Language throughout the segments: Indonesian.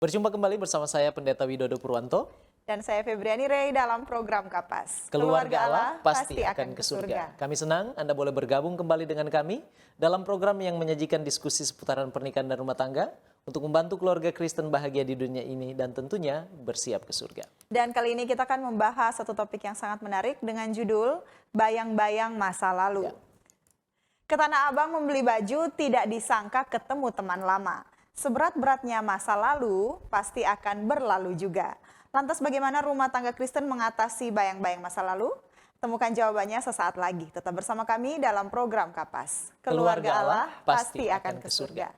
Berjumpa kembali bersama saya Pendeta Widodo Purwanto. Dan saya Febriani Rey dalam program Kapas. Keluarga Allah pasti akan ke surga. Kami senang Anda boleh bergabung kembali dengan kami dalam program yang menyajikan diskusi seputaran pernikahan dan rumah tangga untuk membantu keluarga Kristen bahagia di dunia ini dan tentunya bersiap ke surga. Dan kali ini kita akan membahas satu topik yang sangat menarik dengan judul Bayang-bayang Masa Lalu. Ya. Ke Tanah Abang membeli baju tidak disangka ketemu teman lama. Seberat-beratnya masa lalu pasti akan berlalu juga. Lantas bagaimana rumah tangga Kristen mengatasi bayang-bayang masa lalu? Temukan jawabannya sesaat lagi. Tetap bersama kami dalam program Kapas. Keluarga Allah pasti akan ke surga.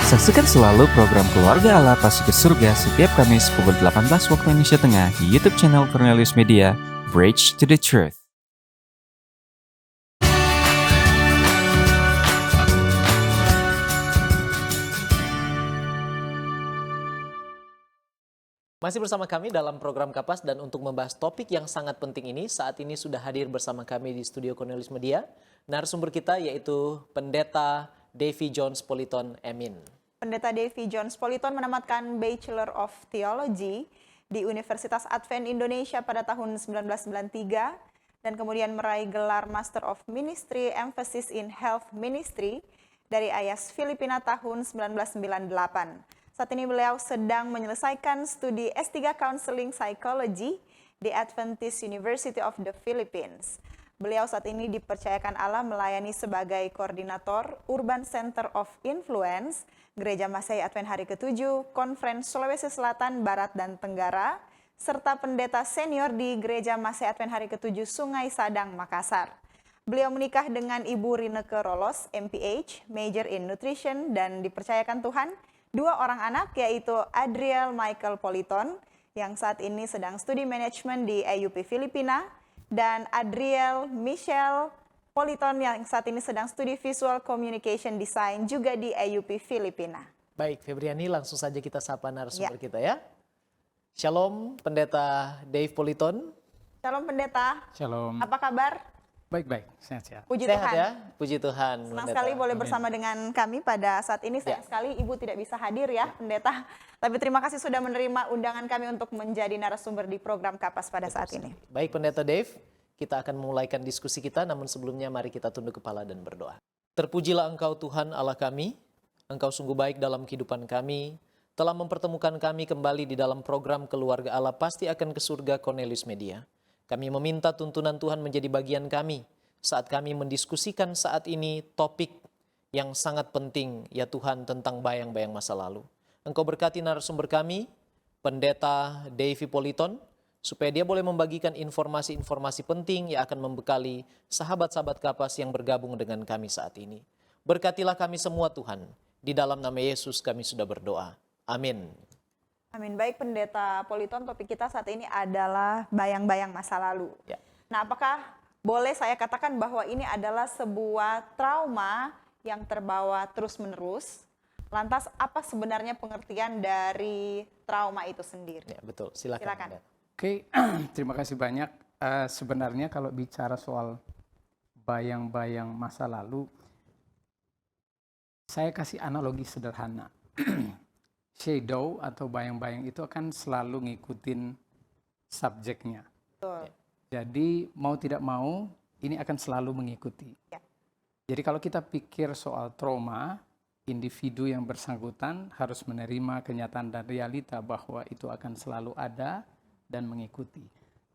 Saksikan selalu program Keluarga Allah Pasti ke Surga setiap Kamis pukul 18 waktu Indonesia Tengah di YouTube channel Cornelius Media, Bridge to the Truth. Masih bersama kami dalam program Kapas dan untuk membahas topik yang sangat penting ini, saat ini sudah hadir bersama kami di studio Cornelius Media, narasumber kita yaitu Pendeta Davy Jones Politon Emin. Pendeta Davy Jones Politon menamatkan Bachelor of Theology di Universitas Advent Indonesia pada tahun 1993 dan kemudian meraih gelar Master of Ministry Emphasis in Health Ministry dari IAS Filipina tahun 1998. Saat ini beliau sedang menyelesaikan studi S3 Counseling Psychology di Adventist University of the Philippines. Beliau saat ini dipercayakan Allah melayani sebagai koordinator Urban Center of Influence, Gereja Masehi Advent Hari ke-7, Conference Sulawesi Selatan, Barat, dan Tenggara, serta pendeta senior di Gereja Masehi Advent Hari ke-7 Sungai Sadang, Makassar. Beliau menikah dengan Ibu Rineke Rolos, MPH, Major in Nutrition, dan dipercayakan Tuhan 2 orang anak, yaitu Adriel Michael Politon, yang saat ini sedang studi manajemen di AUP Filipina, dan Adriel Michelle Politon yang saat ini sedang studi Visual Communication Design juga di AUP Filipina. Baik, Febriani, langsung saja kita sapa narasumber kita ya. Shalom, Pendeta Dave Politon. Shalom Pendeta. Shalom. Apa kabar? Baik-baik, sehat-sehat. Puji Sehat Tuhan. ya, puji Tuhan. Senang Pendeta. sekali boleh bersama dengan kami pada saat ini. Sayang sekali Ibu tidak bisa hadir ya, Pendeta. Tapi terima kasih sudah menerima undangan kami untuk menjadi narasumber di program Kapas pada saat ini. Baik, Pendeta Dave, kita akan memulaikan diskusi kita, namun sebelumnya mari kita tunduk kepala dan berdoa. Terpujilah Engkau Tuhan Allah kami, Engkau sungguh baik dalam kehidupan kami, telah mempertemukan kami kembali di dalam program Keluarga Allah Pasti Akan ke Surga Cornelius Media. Kami meminta tuntunan Tuhan menjadi bagian kami, saat kami mendiskusikan saat ini topik yang sangat penting, ya Tuhan, tentang bayang-bayang masa lalu. Engkau berkati narasumber kami, Pendeta Davy Politon, supaya dia boleh membagikan informasi-informasi penting yang akan membekali sahabat-sahabat Kapas yang bergabung dengan kami saat ini. Berkatilah kami semua Tuhan, di dalam nama Yesus kami sudah berdoa. Amin. Amin. Baik Pendeta Politon, topik kita saat ini adalah bayang-bayang masa lalu. Ya. Nah, apakah boleh saya katakan bahwa ini adalah sebuah trauma yang terbawa terus-menerus? Lantas apa sebenarnya pengertian dari trauma itu sendiri? Ya, betul. Silakan. Silakan. Oke, terima kasih banyak. Sebenarnya kalau bicara soal bayang-bayang masa lalu, saya kasih analogi sederhana. Shadow atau bayang-bayang itu akan selalu ngikutin subjeknya. Betul. Jadi mau tidak mau, ini akan selalu mengikuti. Ya. Jadi kalau kita pikir soal trauma, individu yang bersangkutan harus menerima kenyataan dan realita bahwa itu akan selalu ada dan mengikuti.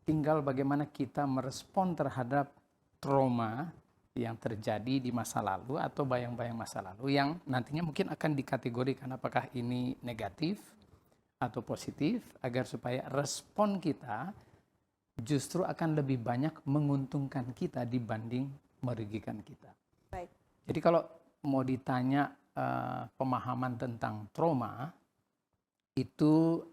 Tinggal bagaimana kita merespon terhadap trauma yang terjadi di masa lalu atau bayang-bayang masa lalu yang nantinya mungkin akan dikategorikan apakah ini negatif atau positif, agar supaya respon kita justru akan lebih banyak menguntungkan kita dibanding merugikan kita. Baik. Jadi kalau mau ditanya pemahaman tentang trauma, itu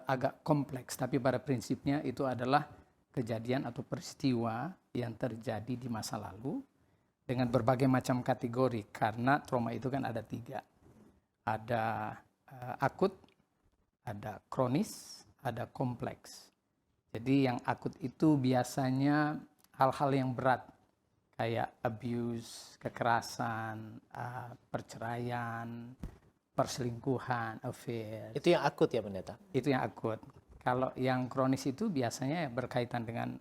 agak kompleks, tapi pada prinsipnya itu adalah kejadian atau peristiwa yang terjadi di masa lalu dengan berbagai macam kategori, karena trauma itu kan ada 3. Ada akut, ada kronis, ada kompleks. Jadi yang akut itu biasanya hal-hal yang berat, kayak abuse, kekerasan, perceraian, perselingkuhan, affair. Itu yang akut ya pendeta? Itu yang akut. Kalau yang kronis itu biasanya berkaitan dengan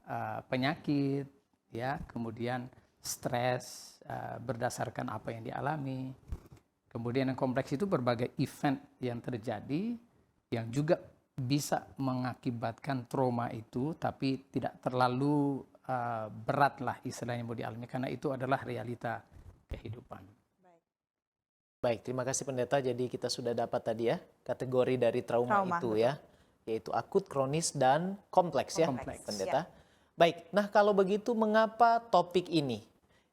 penyakit, ya, kemudian stres berdasarkan apa yang dialami. Kemudian yang kompleks itu berbagai event yang terjadi yang juga bisa mengakibatkan trauma itu, tapi tidak terlalu berat lah istilahnya mau dialami, karena itu adalah realita kehidupan. Baik, terima kasih pendeta. Jadi kita sudah dapat tadi ya kategori dari trauma itu betul. ya, yaitu akut, kronis, dan kompleks ya Kompleks, pendeta. Baik, nah kalau begitu mengapa topik ini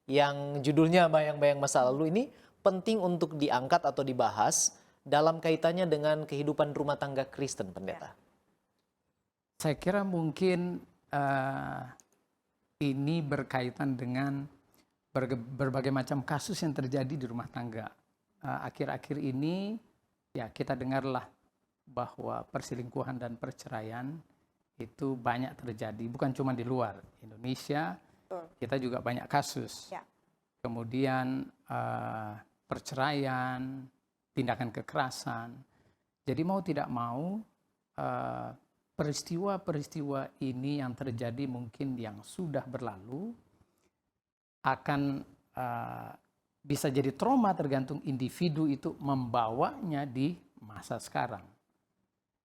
yang judulnya bayang-bayang masa lalu ini penting untuk diangkat atau dibahas dalam kaitannya dengan kehidupan rumah tangga Kristen pendeta? Saya kira mungkin ini berkaitan dengan berbagai macam kasus yang terjadi di rumah tangga. Akhir-akhir ini ya kita dengarlah bahwa perselingkuhan dan perceraian itu banyak terjadi, bukan cuma di luar Indonesia. Kita juga banyak kasus. Ya. Kemudian perceraian, tindakan kekerasan. Jadi mau tidak mau peristiwa-peristiwa ini yang terjadi mungkin yang sudah berlalu akan bisa jadi trauma tergantung individu itu membawanya di masa sekarang.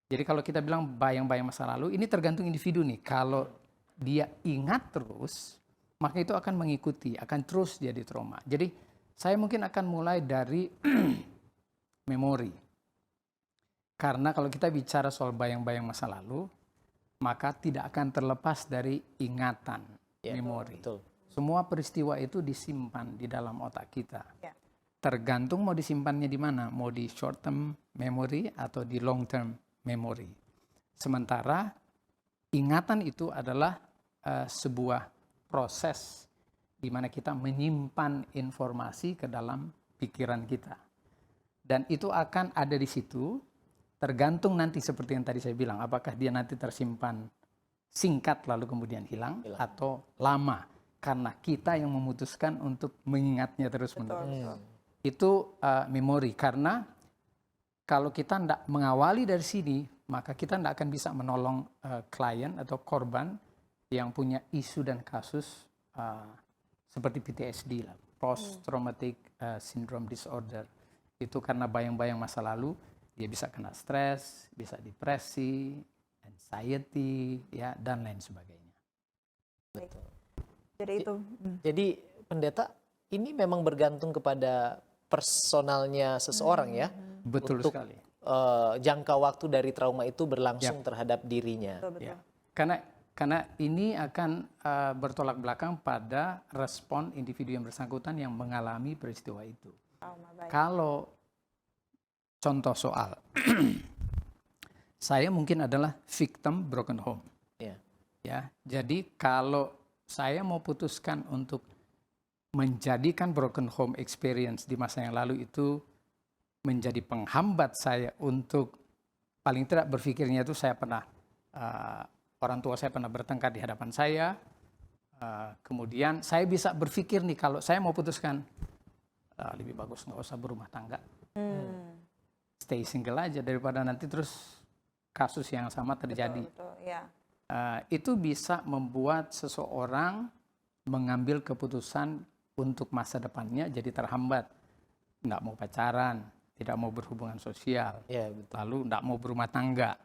Jadi kalau kita bilang bayang-bayang masa lalu, ini tergantung individu nih. Kalau dia ingat terus, maka itu akan mengikuti, akan terus jadi trauma. Jadi saya mungkin akan mulai dari memori. Karena kalau kita bicara soal bayang-bayang masa lalu, maka tidak akan terlepas dari ingatan, Ya, memori. betul. Semua peristiwa itu disimpan di dalam otak kita. Ya. Tergantung mau disimpannya di mana, mau di short term memory atau di long term memory. Sementara ingatan itu adalah sebuah proses di mana kita menyimpan informasi ke dalam pikiran kita. Dan itu akan ada di situ, tergantung nanti seperti yang tadi saya bilang, apakah dia nanti tersimpan singkat lalu kemudian hilang. Atau lama, karena kita yang memutuskan untuk mengingatnya terus-menerus. Itu memori, karena kalau kita tidak mengawali dari sini, maka kita tidak akan bisa menolong klien atau korban yang punya isu dan kasus seperti PTSD, Post Traumatic Syndrome Disorder. Itu karena bayang-bayang masa lalu, dia bisa kena stres, bisa depresi, anxiety, ya, dan lain sebagainya. Jadi itu. Jadi pendeta, ini memang bergantung kepada personalnya seseorang ya. Betul untuk sekali. Jangka waktu dari trauma itu berlangsung terhadap dirinya. Betul. Ya. Karena ini akan bertolak belakang pada respon individu yang bersangkutan yang mengalami peristiwa itu. Kalau contoh soal, saya mungkin adalah victim broken home. Ya, jadi kalau saya mau putuskan untuk menjadikan broken home experience di masa yang lalu itu menjadi penghambat saya untuk paling tidak berpikirnya itu saya pernah orang tua saya pernah bertengkar di hadapan saya, kemudian saya bisa berpikir nih kalau saya mau putuskan lebih bagus nggak usah berumah tangga, stay single aja daripada nanti terus kasus yang sama terjadi. Betul, ya. Itu bisa membuat seseorang mengambil keputusan untuk masa depannya jadi terhambat, nggak mau pacaran, tidak mau berhubungan sosial, Ya, betul. lalu nggak mau berumah tangga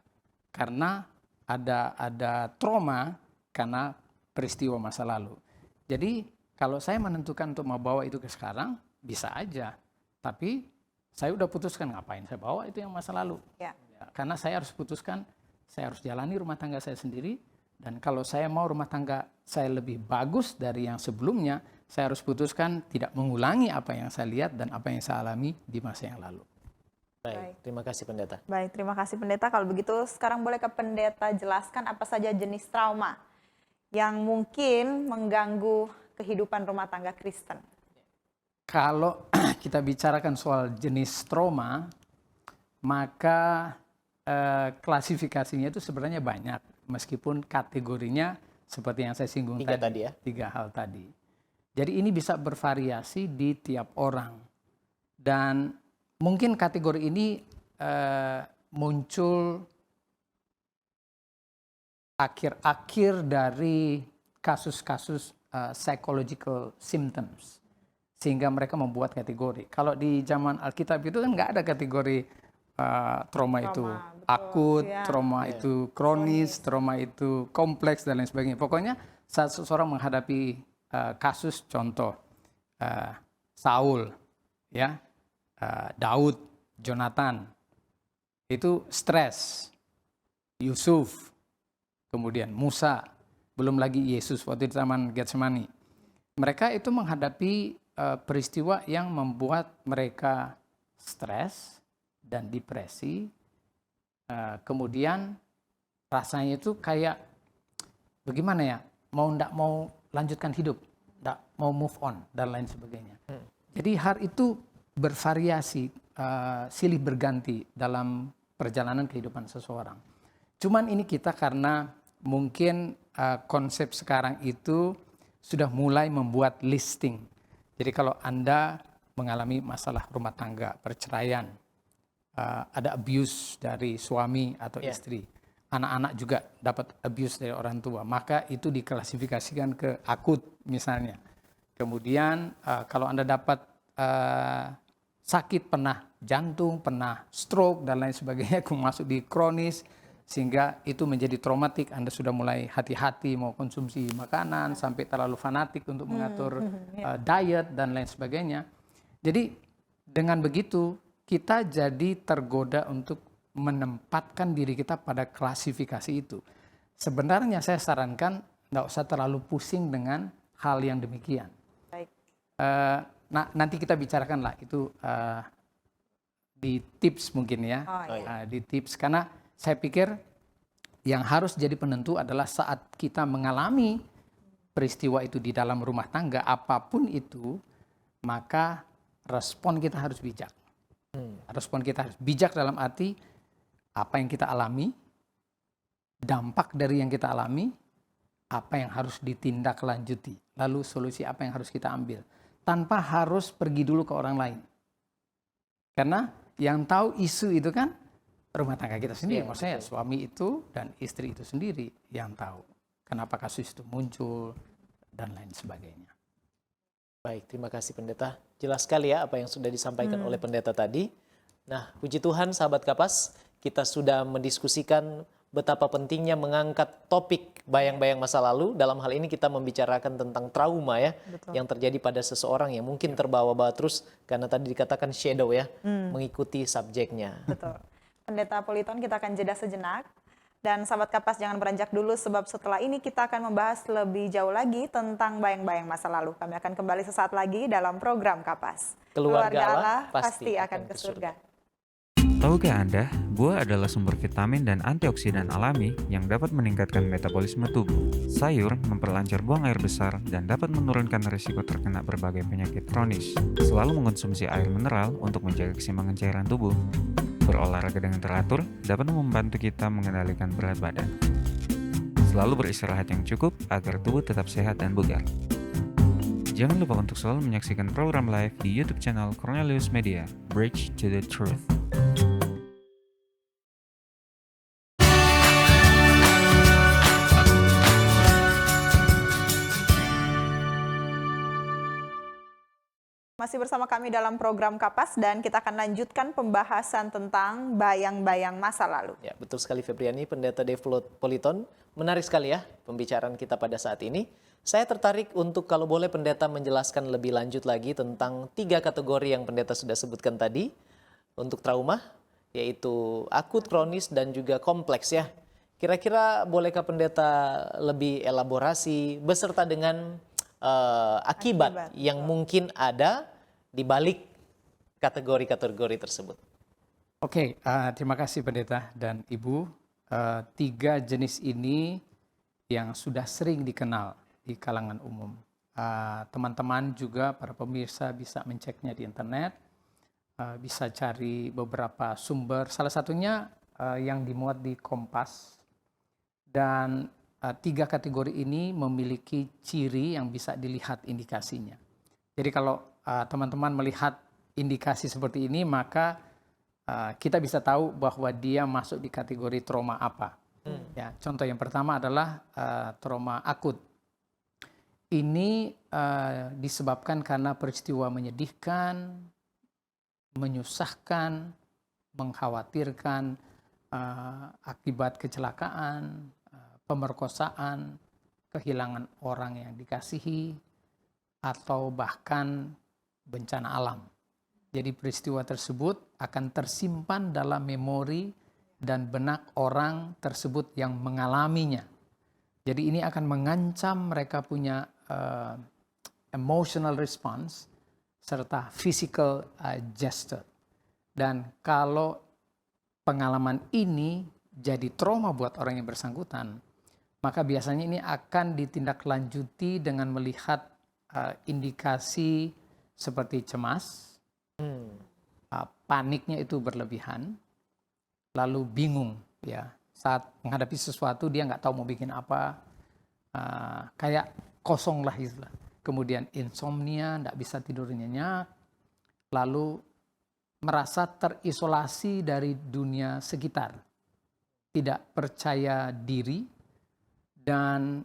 karena ada trauma karena peristiwa masa lalu. Jadi kalau saya menentukan untuk membawa itu ke sekarang bisa aja, tapi saya udah putuskan ngapain saya bawa itu yang masa lalu. Ya. Karena saya harus putuskan, saya harus jalani rumah tangga saya sendiri, dan kalau saya mau rumah tangga saya lebih bagus dari yang sebelumnya, saya harus putuskan tidak mengulangi apa yang saya lihat dan apa yang saya alami di masa yang lalu. Baik, terima kasih pendeta. Baik, terima kasih pendeta. Kalau begitu sekarang boleh ke pendeta jelaskan apa saja jenis trauma yang mungkin mengganggu kehidupan rumah tangga Kristen. kalau kita bicarakan soal jenis trauma, maka klasifikasinya itu sebenarnya banyak, meskipun kategorinya seperti yang saya singgung Tiga tadi ya. 3 hal tadi. Jadi ini bisa bervariasi di tiap orang. Dan mungkin kategori ini muncul akhir-akhir dari kasus-kasus psychological symptoms. Sehingga mereka membuat kategori. Kalau di zaman Alkitab itu kan nggak ada kategori trauma itu betul, akut, ya. trauma itu kronis, trauma itu kompleks dan lain sebagainya. Pokoknya saat seseorang menghadapi kasus contoh Saul, ya, Daud, Jonathan, itu stres, Yusuf, kemudian Musa, belum lagi Yesus waktu di Taman Getsemani. Mereka itu menghadapi peristiwa yang membuat mereka stres dan depresi, kemudian rasanya itu kayak bagaimana ya, nggak mau lanjutkan hidup, nggak mau move on dan lain sebagainya. Jadi hal itu bervariasi, silih berganti dalam perjalanan kehidupan seseorang. Cuman ini kita karena mungkin konsep sekarang itu sudah mulai membuat listing. Jadi kalau Anda mengalami masalah rumah tangga, perceraian, ada abuse dari suami atau istri, anak-anak juga dapat abuse dari orang tua, maka itu diklasifikasikan ke akut misalnya. Kemudian kalau Anda dapat sakit, pernah jantung, pernah stroke dan lain sebagainya, masuk di kronis, sehingga itu menjadi traumatik. Anda sudah mulai hati-hati mau konsumsi makanan, sampai terlalu fanatik untuk mengatur diet dan lain sebagainya. Jadi dengan begitu kita jadi tergoda untuk menempatkan diri kita pada klasifikasi itu. Sebenarnya saya sarankan nggak usah terlalu pusing dengan hal yang demikian. Baik. Nah, nanti kita bicarakan lah itu di tips mungkin ya. Di tips, karena saya pikir yang harus jadi penentu adalah saat kita mengalami peristiwa itu di dalam rumah tangga, apapun itu, maka respon kita harus bijak. Respon kita harus bijak dalam arti apa yang kita alami, dampak dari yang kita alami, apa yang harus ditindaklanjuti, lalu solusi apa yang harus kita ambil, tanpa harus pergi dulu ke orang lain. Karena yang tahu isu itu kan rumah tangga kita sendiri, maksudnya suami itu dan istri itu sendiri yang tahu kenapa kasus itu muncul dan lain sebagainya. Baik, terima kasih Pendeta. Jelas sekali ya apa yang sudah disampaikan oleh Pendeta tadi. Nah, puji Tuhan sahabat Kapas, kita sudah mendiskusikan betapa pentingnya mengangkat topik bayang-bayang masa lalu. Dalam hal ini kita membicarakan tentang trauma ya, yang terjadi pada seseorang yang mungkin terbawa-bawa terus karena tadi dikatakan shadow ya, mengikuti subjeknya. Betul. Pendeta Politon, kita akan jeda sejenak. Dan sahabat Kapas jangan beranjak dulu, sebab setelah ini kita akan membahas lebih jauh lagi tentang bayang-bayang masa lalu. Kami akan kembali sesaat lagi dalam program Kapas. Keluarga Allah Allah pasti akan ke surga. Tahukah Anda, buah adalah sumber vitamin dan antioksidan alami yang dapat meningkatkan metabolisme tubuh. Sayur memperlancar buang air besar dan dapat menurunkan risiko terkena berbagai penyakit kronis. Selalu mengkonsumsi air mineral untuk menjaga keseimbangan cairan tubuh. Berolahraga dengan teratur dapat membantu kita mengendalikan berat badan. Selalu beristirahat yang cukup agar tubuh tetap sehat dan bugar. Jangan lupa untuk selalu menyaksikan program live di YouTube channel Cornelius Media, Bridge to the Truth. Masih bersama kami dalam program Kapas dan kita akan lanjutkan pembahasan tentang bayang-bayang masa lalu. Ya, betul sekali Febriani, Pendeta Dave Politon. Menarik sekali ya pembicaraan kita pada saat ini. Saya tertarik untuk kalau boleh Pendeta menjelaskan lebih lanjut lagi tentang 3 kategori yang Pendeta sudah sebutkan tadi untuk trauma, yaitu akut, kronis, dan juga kompleks ya. Kira-kira bolehkah Pendeta lebih elaborasi beserta dengan akibat yang mungkin ada di balik kategori-kategori tersebut? Oke, terima kasih Pendeta dan Ibu. 3 jenis ini yang sudah sering dikenal di kalangan umum. teman-teman juga, para pemirsa bisa menceknya di internet, bisa cari beberapa sumber, salah satunya yang dimuat di Kompas. Dan 3 kategori ini memiliki ciri yang bisa dilihat indikasinya. Jadi kalau teman-teman melihat indikasi seperti ini, maka kita bisa tahu bahwa dia masuk di kategori trauma apa. Ya, contoh yang pertama adalah trauma akut. Ini disebabkan karena peristiwa menyedihkan, menyusahkan, mengkhawatirkan akibat kecelakaan, pemerkosaan, kehilangan orang yang dikasihi, atau bahkan bencana alam. Jadi peristiwa tersebut akan tersimpan dalam memori dan benak orang tersebut yang mengalaminya. Jadi ini akan mengancam mereka punya emotional response serta physical gesture. Dan kalau pengalaman ini jadi trauma buat orang yang bersangkutan, maka biasanya ini akan ditindaklanjuti dengan melihat indikasi seperti cemas, paniknya itu berlebihan, lalu bingung, ya, saat menghadapi sesuatu dia nggak tahu mau bikin apa, kayak kosong lah istilah. Kemudian insomnia, nggak bisa tidur nyenyak, lalu merasa terisolasi dari dunia sekitar, tidak percaya diri, dan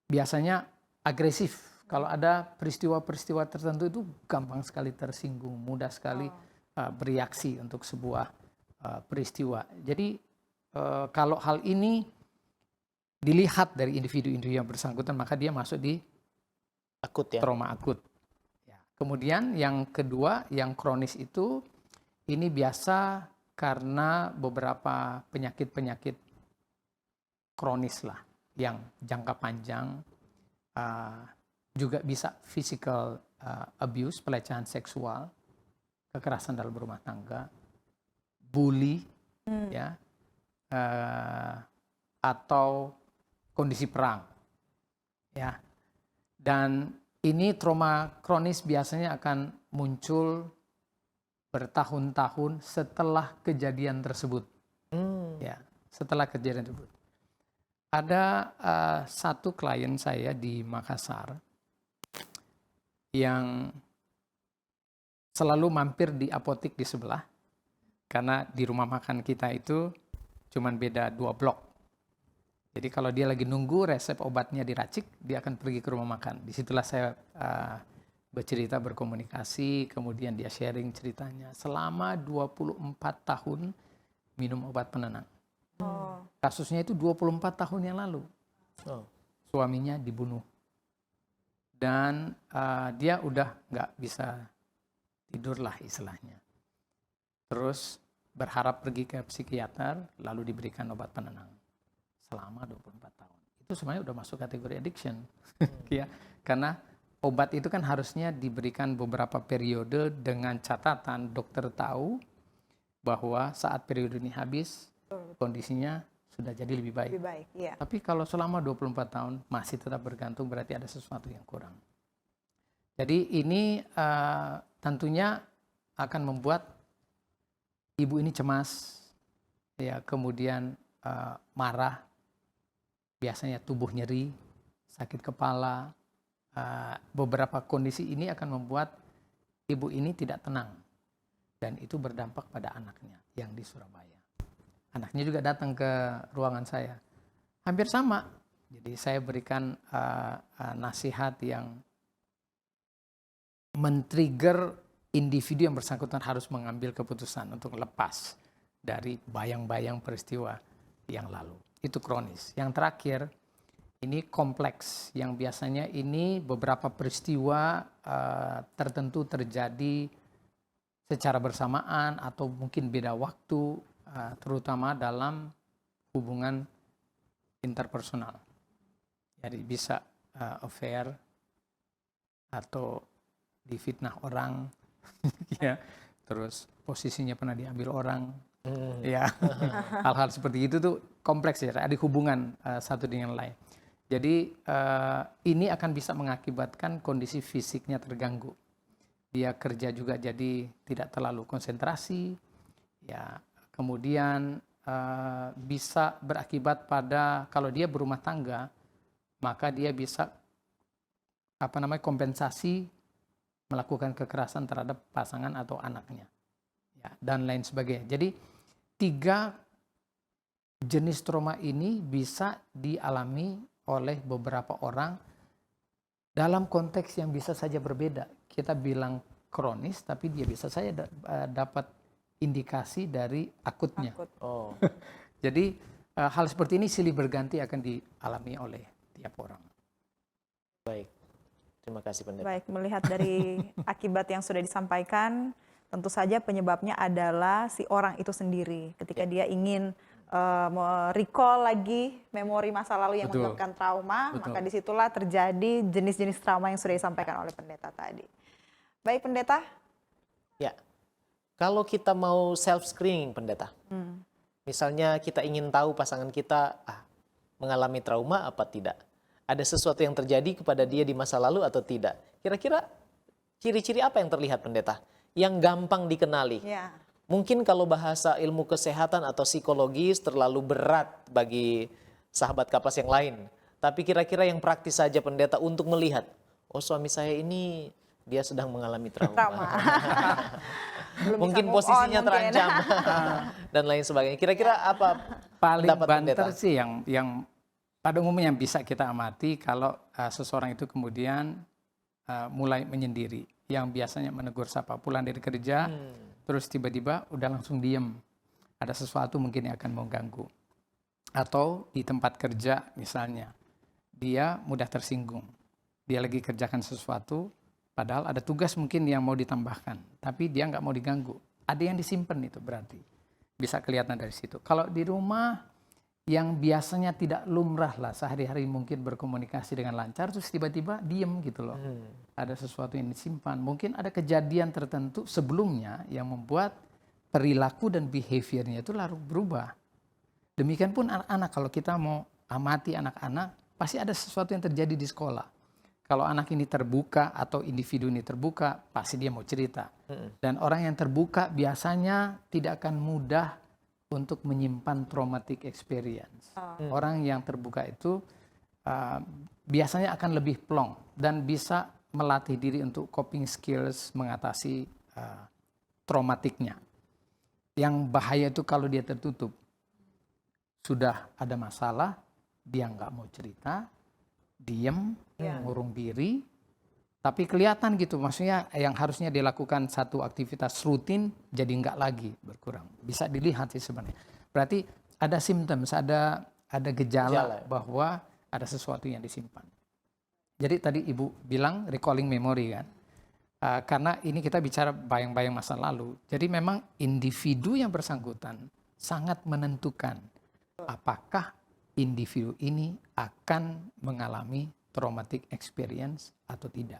biasanya agresif. Kalau ada peristiwa-peristiwa tertentu itu gampang sekali tersinggung, mudah sekali bereaksi untuk sebuah peristiwa. Jadi kalau hal ini dilihat dari individu-individu yang bersangkutan, maka dia masuk di Akut ya. trauma akut. Ya. Kemudian yang kedua, yang kronis itu, ini biasa karena beberapa penyakit-penyakit kronis lah, yang jangka panjang, juga bisa physical abuse, pelecehan seksual, kekerasan dalam rumah tangga, bully, ya, atau kondisi perang, ya. Dan ini trauma kronis biasanya akan muncul bertahun-tahun setelah kejadian tersebut, ya, setelah kejadian tersebut. Ada satu klien saya di Makassar yang selalu mampir di apotik di sebelah, karena di rumah makan kita itu cuman beda 2 blok. Jadi kalau dia lagi nunggu resep obatnya diracik, dia akan pergi ke rumah makan. Disitulah saya bercerita, berkomunikasi, kemudian dia sharing ceritanya. Selama 24 tahun minum obat penenang. Kasusnya itu 24 tahun yang lalu. Suaminya dibunuh. Dan dia udah nggak bisa tidur lah istilahnya. Terus berharap pergi ke psikiater, lalu diberikan obat penenang. Selama 24 tahun. Itu sebenarnya udah masuk kategori addiction. Ya, karena obat itu kan harusnya diberikan beberapa periode dengan catatan dokter tahu bahwa saat periode ini habis, kondisinya sudah jadi lebih baik. Lebih baik, iya. Tapi kalau selama 24 tahun masih tetap bergantung, berarti ada sesuatu yang kurang. Jadi ini tentunya akan membuat ibu ini cemas, ya, kemudian marah, biasanya tubuh nyeri, sakit kepala. Beberapa kondisi ini akan membuat ibu ini tidak tenang. Dan itu berdampak pada anaknya yang di Surabaya. Anaknya juga datang ke ruangan saya. Hampir sama. Jadi saya berikan nasihat yang men-trigger individu yang bersangkutan harus mengambil keputusan untuk lepas dari bayang-bayang peristiwa yang lalu. Itu kronis. Yang terakhir, ini kompleks. Yang biasanya ini beberapa peristiwa tertentu terjadi secara bersamaan atau mungkin beda waktu, terutama dalam hubungan interpersonal. Jadi bisa affair atau difitnah orang, ya, terus posisinya pernah diambil orang, ya, hal-hal seperti itu tuh kompleks ya, ada hubungan satu dengan lain. Jadi ini akan bisa mengakibatkan kondisi fisiknya terganggu. Dia kerja juga jadi tidak terlalu konsentrasi, ya. Kemudian bisa berakibat pada kalau dia berumah tangga, maka dia bisa kompensasi melakukan kekerasan terhadap pasangan atau anaknya, ya, dan lain sebagainya. Jadi 3 jenis trauma ini bisa dialami oleh beberapa orang dalam konteks yang bisa saja berbeda. Kita bilang kronis, tapi dia bisa saja dapat indikasi dari akutnya. Akut. Oh, Jadi hal seperti ini silih berganti akan dialami oleh tiap orang. baik. Terima kasih pendeta. Baik, melihat dari akibat yang sudah disampaikan, tentu saja penyebabnya adalah si orang itu sendiri. Ketika dia ingin recall lagi memori masa lalu yang Betul. menyebabkan trauma, Betul. maka disitulah terjadi jenis-jenis trauma yang sudah disampaikan oleh pendeta tadi. Baik pendeta. Ya, kalau kita mau self screening pendeta, misalnya kita ingin tahu pasangan kita mengalami trauma apa tidak, ada sesuatu yang terjadi kepada dia di masa lalu atau tidak. Kira-kira ciri-ciri apa yang terlihat pendeta? Yang gampang dikenali. Ya. Mungkin kalau bahasa ilmu kesehatan atau psikologis terlalu berat bagi sahabat kapas yang lain. Tapi kira-kira yang praktis saja pendeta untuk melihat, oh suami saya ini dia sedang mengalami trauma. Belum Mungkin bisa move on posisinya mungkin. terancam dan lain sebagainya. Kira-kira apa Paling pendapat banter pendeta? sih yang pada umumnya bisa kita amati kalau seseorang itu kemudian mulai menyendiri. Yang biasanya menegur sapa pulang dari kerja, terus tiba-tiba udah langsung diem. Ada sesuatu mungkin yang akan mengganggu. Atau di tempat kerja misalnya, dia mudah tersinggung. Dia lagi kerjakan sesuatu, padahal ada tugas mungkin yang mau ditambahkan. Tapi dia nggak mau diganggu. Ada yang disimpan itu berarti. Bisa kelihatan dari situ. Kalau di rumah, yang biasanya tidak lumrah lah sehari-hari mungkin berkomunikasi dengan lancar, terus tiba-tiba diem gitu loh. Ada sesuatu yang disimpan. Mungkin ada kejadian tertentu sebelumnya yang membuat perilaku dan behaviornya itu lalu berubah. Demikian pun anak-anak, kalau kita mau amati anak-anak, pasti ada sesuatu yang terjadi di sekolah. Kalau anak ini terbuka atau individu ini terbuka, pasti dia mau cerita. Dan orang yang terbuka biasanya tidak akan mudah untuk menyimpan traumatic experience. Orang yang terbuka itu biasanya akan lebih plong dan bisa melatih diri untuk coping skills mengatasi traumatiknya. Yang bahaya itu kalau dia tertutup. Sudah ada masalah, dia nggak mau cerita, diem, ngurung diri, tapi kelihatan gitu, maksudnya yang harusnya dilakukan satu aktivitas rutin jadi nggak lagi, berkurang. Bisa dilihat sih sebenarnya. Berarti ada symptoms, ada gejala bahwa ada sesuatu yang disimpan. Jadi tadi Ibu bilang recalling memory kan, karena ini kita bicara bayang-bayang masa lalu. Jadi memang individu yang bersangkutan sangat menentukan apakah individu ini akan mengalami traumatic experience atau tidak.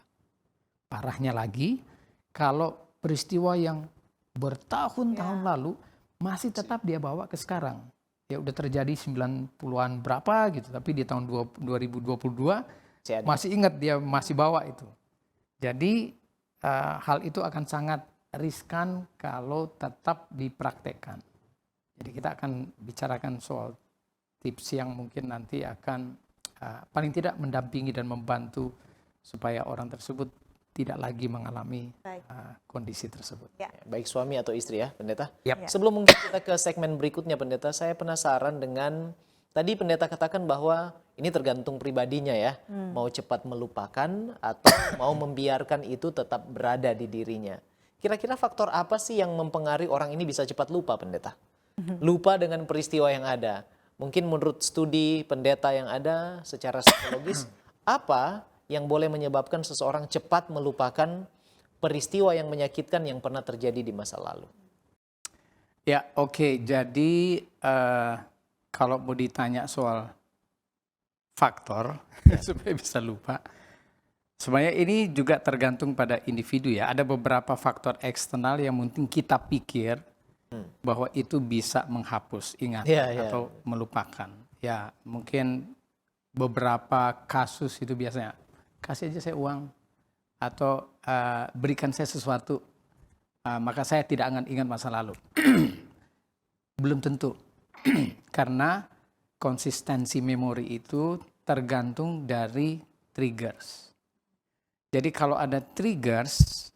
Parahnya lagi, kalau peristiwa yang bertahun-tahun lalu masih tetap dia bawa ke sekarang. Ya udah terjadi 90-an berapa gitu, tapi di tahun 2022 masih ingat dia masih bawa itu. Jadi hal itu akan sangat riskan kalau tetap dipraktekkan. Jadi kita akan bicarakan soal tips yang mungkin nanti akan paling tidak mendampingi dan membantu supaya orang tersebut tidak lagi mengalami kondisi tersebut. Ya. Baik suami atau istri ya pendeta. Yap. Sebelum mungkin kita ke segmen berikutnya pendeta, saya penasaran dengan tadi pendeta katakan bahwa ini tergantung pribadinya ya, mau cepat melupakan atau mau membiarkan itu tetap berada di dirinya. Kira-kira faktor apa sih yang mempengaruhi orang ini bisa cepat lupa pendeta? Lupa dengan peristiwa yang ada. Mungkin menurut studi pendeta yang ada secara psikologis, apa yang boleh menyebabkan seseorang cepat melupakan peristiwa yang menyakitkan yang pernah terjadi di masa lalu? Ya, oke. Jadi kalau mau ditanya soal faktor supaya bisa lupa, sebenarnya ini juga tergantung pada individu ya. Ada beberapa faktor eksternal yang mungkin kita pikir bahwa itu bisa menghapus ingatan atau melupakan. Ya, mungkin beberapa kasus itu biasanya, kasih aja saya uang, atau berikan saya sesuatu, maka saya tidak akan ingat masa lalu. Belum tentu, karena konsistensi memori itu tergantung dari triggers. Jadi kalau ada triggers,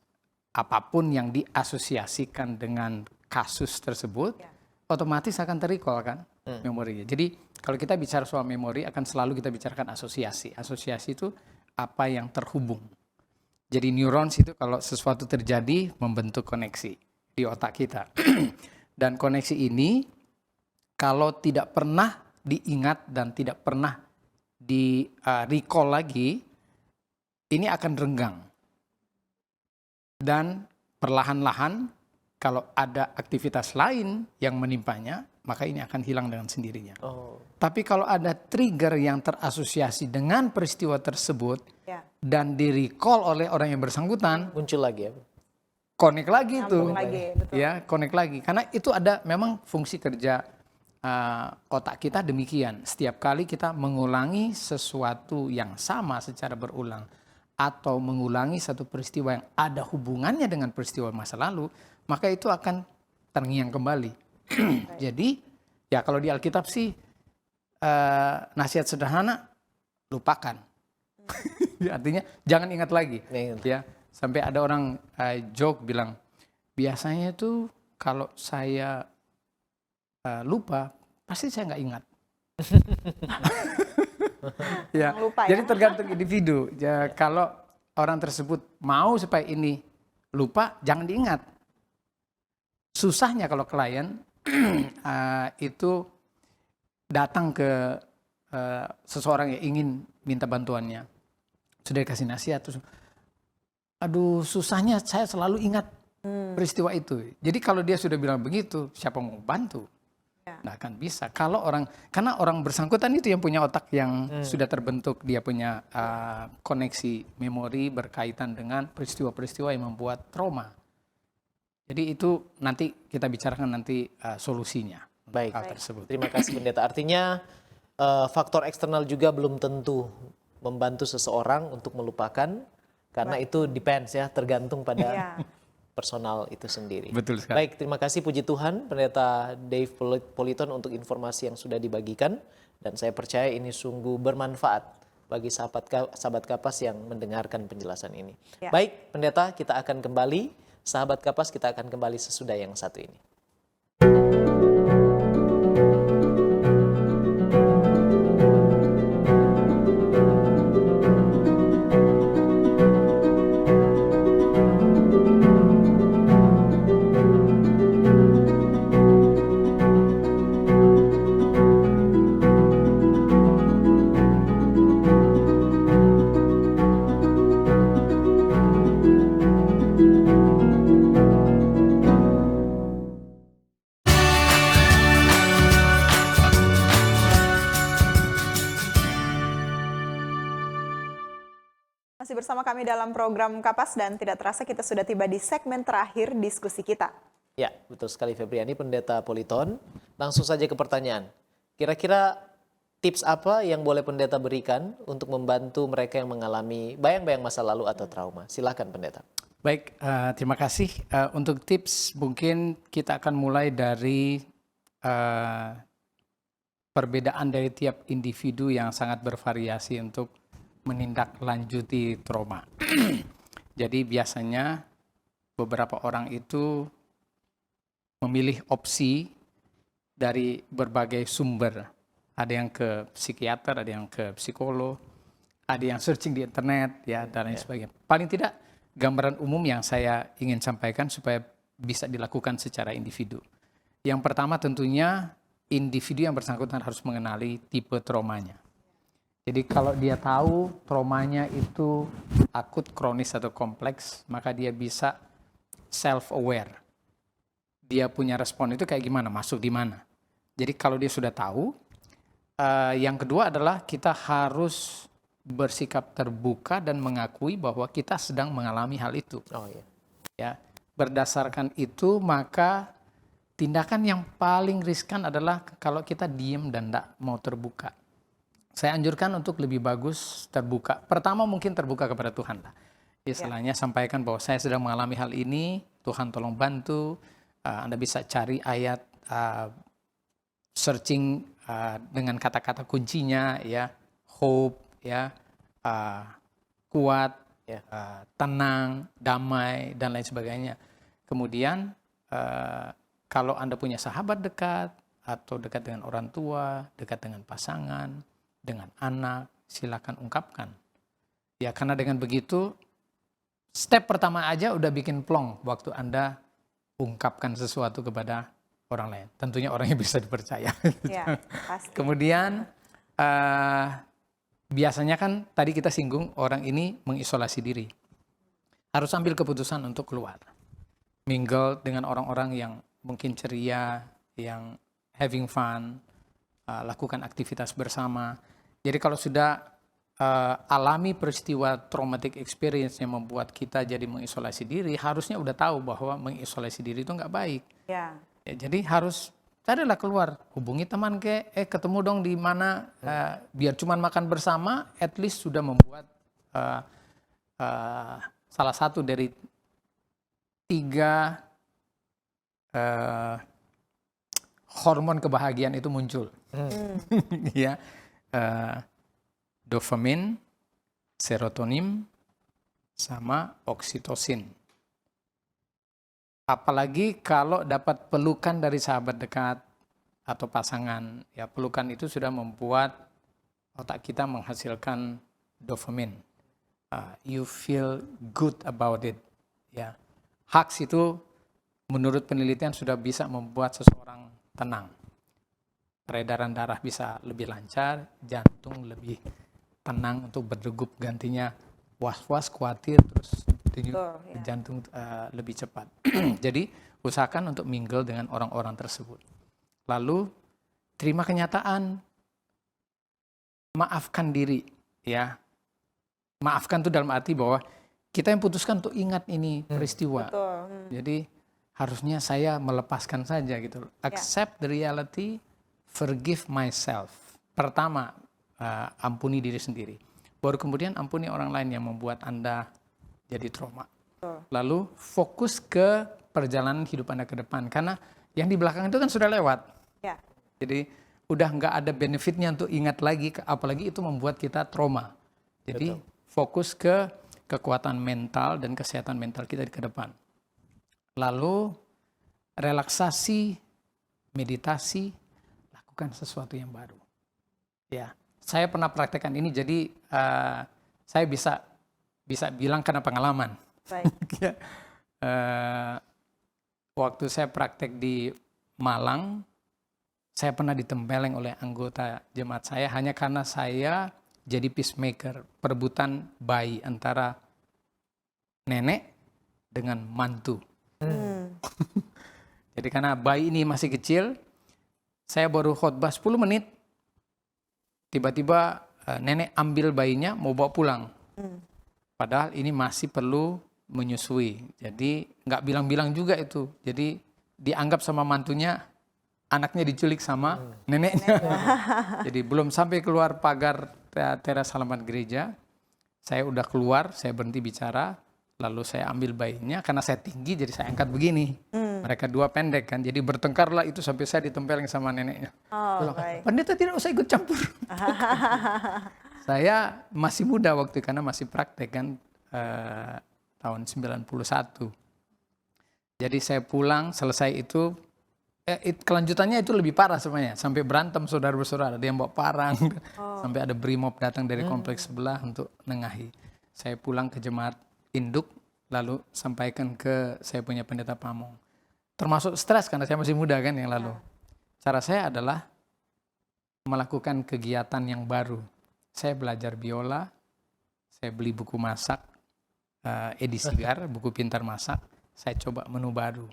apapun yang diasosiasikan dengan kasus tersebut, otomatis akan terrecall kan memorinya. Jadi kalau kita bicara soal memori, akan selalu kita bicarakan asosiasi. Asosiasi itu apa yang terhubung. Jadi neurons itu kalau sesuatu terjadi membentuk koneksi di otak kita. Dan koneksi ini kalau tidak pernah diingat dan tidak pernah di recall lagi, ini akan renggang. Dan perlahan-lahan kalau ada aktivitas lain yang menimpanya, maka ini akan hilang dengan sendirinya. Tapi kalau ada trigger yang terasosiasi dengan peristiwa tersebut dan di-recall oleh orang yang bersangkutan, Muncul lagi ya. connect lagi Nyambung tuh. lagi, betul. Ya, connect lagi. Karena itu ada memang fungsi kerja otak kita demikian. Setiap kali kita mengulangi sesuatu yang sama secara berulang atau mengulangi satu peristiwa yang ada hubungannya dengan peristiwa masa lalu, maka itu akan terngiang kembali. Jadi, ya kalau di Alkitab sih nasihat sederhana, lupakan. Artinya jangan ingat lagi. Ya, sampai ada orang joke bilang, biasanya itu kalau saya lupa, pasti saya nggak ingat. Ya, Lupa ya. jadi tergantung individu. Ya, kalau orang tersebut mau supaya ini lupa, jangan diingat. Susahnya kalau klien itu datang ke seseorang yang ingin minta bantuannya, sudah dikasih nasihat, terus, aduh susahnya saya selalu ingat peristiwa itu. Jadi kalau dia sudah bilang begitu, siapa mau bantu? Nggak akan bisa. Karena orang bersangkutan itu yang punya otak yang sudah terbentuk, dia punya koneksi memori berkaitan dengan peristiwa-peristiwa yang membuat trauma. Jadi itu nanti kita bicarakan nanti solusinya. Baik. Hal tersebut. Terima kasih pendeta. Artinya faktor eksternal juga belum tentu membantu seseorang untuk melupakan, karena itu depends ya, tergantung pada personal itu sendiri. Betul sekali. Baik, terima kasih puji Tuhan pendeta Dave Politon untuk informasi yang sudah dibagikan, dan saya percaya ini sungguh bermanfaat bagi sahabat Kapas yang mendengarkan penjelasan ini. Baik, pendeta, kita akan kembali, sahabat Kapas, kita akan kembali sesudah yang satu ini. Masih bersama kami dalam program Kapas dan tidak terasa kita sudah tiba di segmen terakhir diskusi kita. Ya, betul sekali Febriani, pendeta Politon. Langsung saja ke pertanyaan. Kira-kira tips apa yang boleh pendeta berikan untuk membantu mereka yang mengalami bayang-bayang masa lalu atau trauma? Silakan pendeta. Baik, terima kasih. Untuk tips mungkin kita akan mulai dari perbedaan dari tiap individu yang sangat bervariasi untuk menindaklanjuti trauma. Jadi biasanya beberapa orang itu memilih opsi dari berbagai sumber. Ada yang ke psikiater, ada yang ke psikolog, ada yang searching di internet, ya, dan lain sebagainya. Paling tidak gambaran umum yang saya ingin sampaikan supaya bisa dilakukan secara individu. Yang pertama tentunya individu yang bersangkutan harus mengenali tipe traumanya. Jadi kalau dia tahu traumanya itu akut, kronis, atau kompleks, maka dia bisa self-aware. Dia punya respon itu kayak gimana, masuk di mana. Jadi kalau dia sudah tahu, yang kedua adalah kita harus bersikap terbuka dan mengakui bahwa kita sedang mengalami hal itu. Oh iya. Ya, berdasarkan itu maka tindakan yang paling riskan adalah kalau kita diem dan tidak mau terbuka. saya anjurkan untuk lebih bagus terbuka. Pertama mungkin terbuka kepada Tuhan lah. Istilahnya sampaikan bahwa saya sedang mengalami hal ini, Tuhan tolong bantu. Anda bisa cari ayat, searching dengan kata-kata kuncinya, ya, hope, ya, kuat, Ya. tenang, damai, dan lain sebagainya. Kemudian kalau Anda punya sahabat dekat, atau dekat dengan orang tua, dekat dengan pasangan, dengan anak, silakan ungkapkan. Ya, karena dengan begitu, step pertama aja udah bikin plong waktu Anda ungkapkan sesuatu kepada orang lain. Tentunya orang yang bisa dipercaya. Ya, pasti. Kemudian biasanya kan tadi kita singgung orang ini mengisolasi diri. Harus ambil keputusan untuk keluar. Mingle dengan orang-orang yang mungkin ceria, yang having fun, lakukan aktivitas bersama. Jadi kalau sudah alami peristiwa traumatic experience yang membuat kita jadi mengisolasi diri, harusnya udah tahu bahwa mengisolasi diri itu nggak baik. Ya. Ya, jadi harus carilah keluar, hubungi teman ketemu dong di mana, biar cuman makan bersama, at least sudah membuat salah satu dari 3 hormon kebahagiaan itu muncul. Ya, dopamin, serotonin, sama oksitosin. Apalagi kalau dapat pelukan dari sahabat dekat atau pasangan, ya pelukan itu sudah membuat otak kita menghasilkan dopamin. You feel good about it. Ya, hugs itu menurut penelitian sudah bisa membuat seseorang tenang. Peredaran darah bisa lebih lancar, jantung lebih tenang untuk berdegup, gantinya was-was, khawatir, terus jantung lebih cepat. Jadi usahakan untuk mingle dengan orang-orang tersebut. Lalu terima kenyataan, maafkan diri, ya. Maafkan itu dalam arti bahwa kita yang putuskan untuk ingat ini peristiwa. Betul. Jadi harusnya saya melepaskan saja gitu. Accept the reality, forgive myself. Pertama, ampuni diri sendiri. Baru kemudian ampuni orang lain yang membuat Anda jadi trauma. Lalu fokus ke perjalanan hidup Anda ke depan. Karena yang di belakang itu kan sudah lewat. Ya. Jadi udah nggak ada benefitnya untuk ingat lagi, apalagi itu membuat kita trauma. Jadi fokus ke kekuatan mental dan kesehatan mental kita ke depan. Lalu relaksasi, meditasi, lakukan sesuatu yang baru. Ya, saya pernah praktekkan ini, jadi saya bisa bilang karena pengalaman. Baik. Waktu saya praktek di Malang, saya pernah ditempeleng oleh anggota jemaat saya hanya karena saya jadi peacemaker, perebutan bayi antara nenek dengan mantu. Jadi karena bayi ini masih kecil, saya baru khotbah 10 menit, tiba-tiba nenek ambil bayinya mau bawa pulang. Padahal ini masih perlu menyusui. Jadi nggak bilang-bilang juga itu. Jadi dianggap sama mantunya, anaknya diculik sama neneknya. Jadi belum sampai keluar pagar teras halaman gereja, saya udah keluar, saya berhenti bicara, lalu saya ambil bayinya, karena saya tinggi jadi saya angkat begini. Mereka dua pendek kan, jadi bertengkarlah itu sampai saya ditempeleng sama neneknya. Baik. Pendeta tidak usah ikut campur. Saya masih muda waktu karena masih praktek kan, tahun 91. Jadi saya pulang, selesai itu, kelanjutannya itu lebih parah sebenarnya. Sampai berantem saudara-saudara, ada yang bawa parang, sampai ada brimob datang dari kompleks sebelah untuk nengahi. Saya pulang ke jemaat induk, lalu sampaikan ke saya punya pendeta pamong. Termasuk stres karena saya masih muda kan yang lalu. Cara saya adalah melakukan kegiatan yang baru. Saya belajar biola, saya beli buku masak, Edi Sigar, buku pintar masak, saya coba menu baru.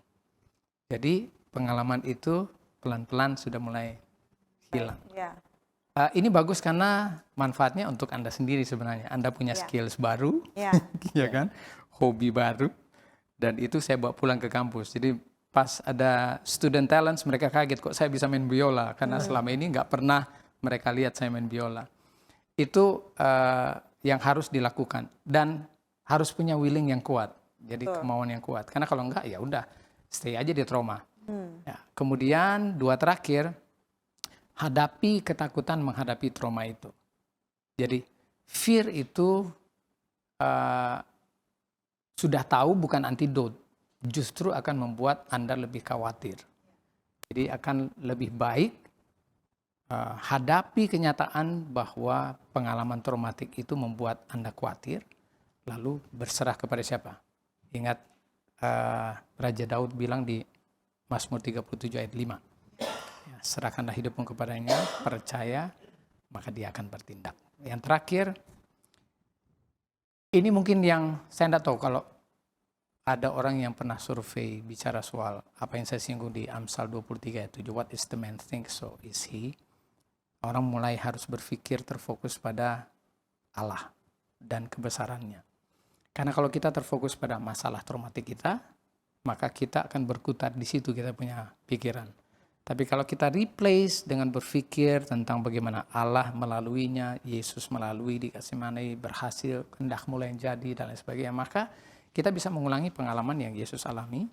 Jadi pengalaman itu pelan-pelan sudah mulai hilang. Ya. Ini bagus karena manfaatnya untuk Anda sendiri sebenarnya. Anda punya skills baru, ya kan, hobi baru, dan itu saya bawa pulang ke kampus. Jadi pas ada student talents, mereka kaget kok saya bisa main biola, karena selama ini nggak pernah mereka lihat saya main biola. Itu yang harus dilakukan dan harus punya willing yang kuat. Jadi Betul. kemauan yang kuat. Karena kalau enggak ya udah stay aja di trauma. Hmm. Ya, kemudian 2 terakhir, hadapi ketakutan menghadapi trauma itu. Jadi fear itu sudah tahu bukan antidote, justru akan membuat Anda lebih khawatir. Jadi akan lebih baik hadapi kenyataan bahwa pengalaman traumatik itu membuat Anda khawatir, lalu berserah kepada siapa? Ingat Raja Daud bilang di Mazmur 37 ayat 5. Ya, serahkanlah hidupmu kepadanya, percaya, maka dia akan bertindak. Yang terakhir, ini mungkin yang saya tidak tahu kalau ada orang yang pernah survei bicara soal apa yang saya singgung di Amsal 23 ayat 7, what is the man think so is he. Orang mulai harus berpikir terfokus pada Allah dan kebesarannya. Karena kalau kita terfokus pada masalah traumatik kita, maka kita akan berkutat di situ kita punya pikiran. Tapi kalau kita replace dengan berpikir tentang bagaimana Allah melaluinya, Yesus melalui di Getsemani berhasil, kehendak mulai yang jadi dan lain sebagainya, maka kita bisa mengulangi pengalaman yang Yesus alami,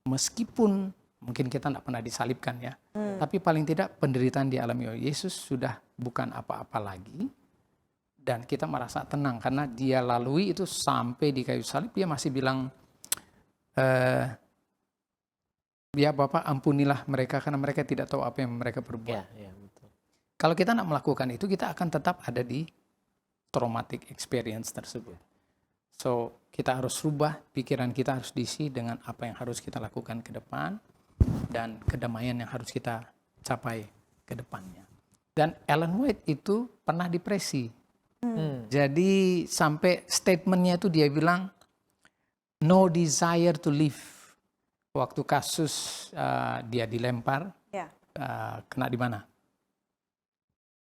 meskipun mungkin kita tidak pernah disalibkan ya, tapi paling tidak penderitaan dialami oleh Yesus sudah bukan apa-apa lagi, dan kita merasa tenang karena dia lalui itu sampai di kayu salib, dia masih bilang, ya Bapak ampunilah mereka karena mereka tidak tahu apa yang mereka perbuat. Ya, betul. Kalau kita tidak melakukan itu, kita akan tetap ada di traumatic experience tersebut. So, kita harus rubah, pikiran kita harus diisi dengan apa yang harus kita lakukan ke depan dan kedamaian yang harus kita capai ke depannya. Dan Ellen White itu pernah depresi. Jadi sampai statementnya itu dia bilang, no desire to live. Waktu kasus dia dilempar, Ya. kena di mana?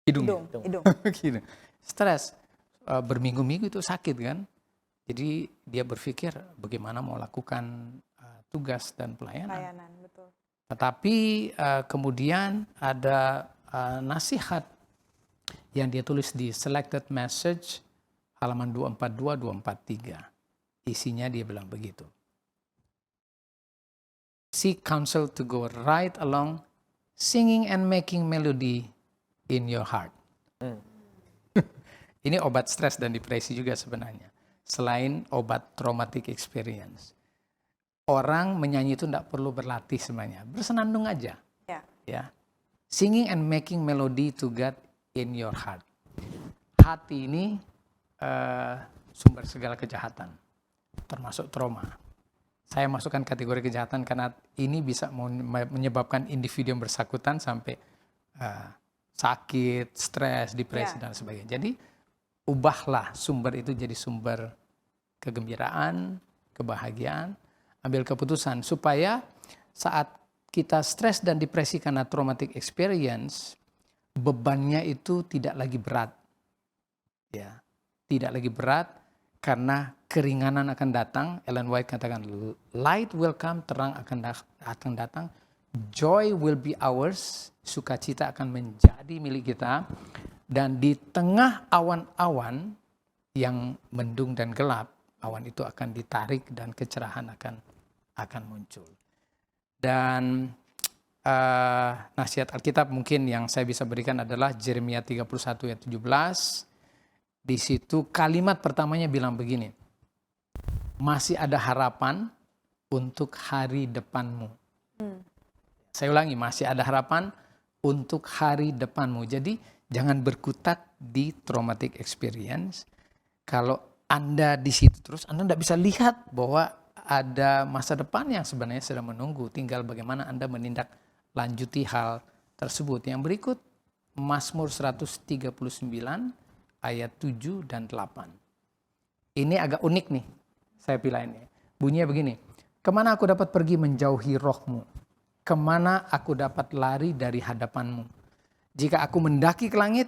Hidung. Hidung. Gitu. Stres, berminggu-minggu itu sakit kan. Jadi dia berpikir bagaimana mau lakukan tugas dan pelayanan. Layanan, betul. Tetapi kemudian ada nasihat yang dia tulis di Selected Message halaman 242-243. Isinya dia bilang begitu. Seek counsel to go right along, singing and making melody in your heart. Ini obat stres dan depresi juga sebenarnya. Selain obat traumatic experience. Orang menyanyi itu tidak perlu berlatih sebenarnya. Bersenandung aja. Ya. Ya. Singing and making melody to God in your heart. Hati ini sumber segala kejahatan. Termasuk trauma. Saya masukkan kategori kejahatan karena ini bisa menyebabkan individu yang bersangkutan sampai sakit, stres, depresi, dan sebagainya. Jadi, ubahlah sumber itu jadi sumber kegembiraan, kebahagiaan, ambil keputusan supaya saat kita stres dan depresi karena traumatic experience, bebannya itu tidak lagi berat. Ya, tidak lagi berat karena keringanan akan datang. Ellen White katakan, light will come, terang akan datang, joy will be ours, sukacita akan menjadi milik kita. Dan di tengah awan-awan yang mendung dan gelap, awan itu akan ditarik dan kecerahan akan muncul. Dan nasihat Alkitab mungkin yang saya bisa berikan adalah Yeremia 31 ayat 17. Di situ kalimat pertamanya bilang begini, masih ada harapan untuk hari depanmu. Saya ulangi, masih ada harapan untuk hari depanmu. Jadi jangan berkutat di traumatic experience. Kalau Anda di situ terus, Anda tidak bisa lihat bahwa ada masa depan yang sebenarnya sedang menunggu. Tinggal bagaimana Anda menindaklanjuti hal tersebut. Yang berikut, Mazmur 139 ayat 7 dan 8. Ini agak unik nih, saya pilih ini. Bunyinya begini, kemana aku dapat pergi menjauhi rohmu? Kemana aku dapat lari dari hadapanmu? Jika aku mendaki ke langit,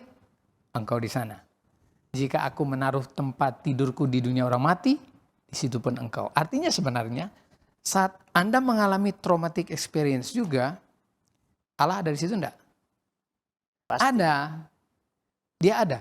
engkau di sana. Jika aku menaruh tempat tidurku di dunia orang mati, di situ pun engkau. Artinya sebenarnya saat Anda mengalami traumatic experience juga, Allah ada di situ enggak? Pasti. Ada. Dia ada.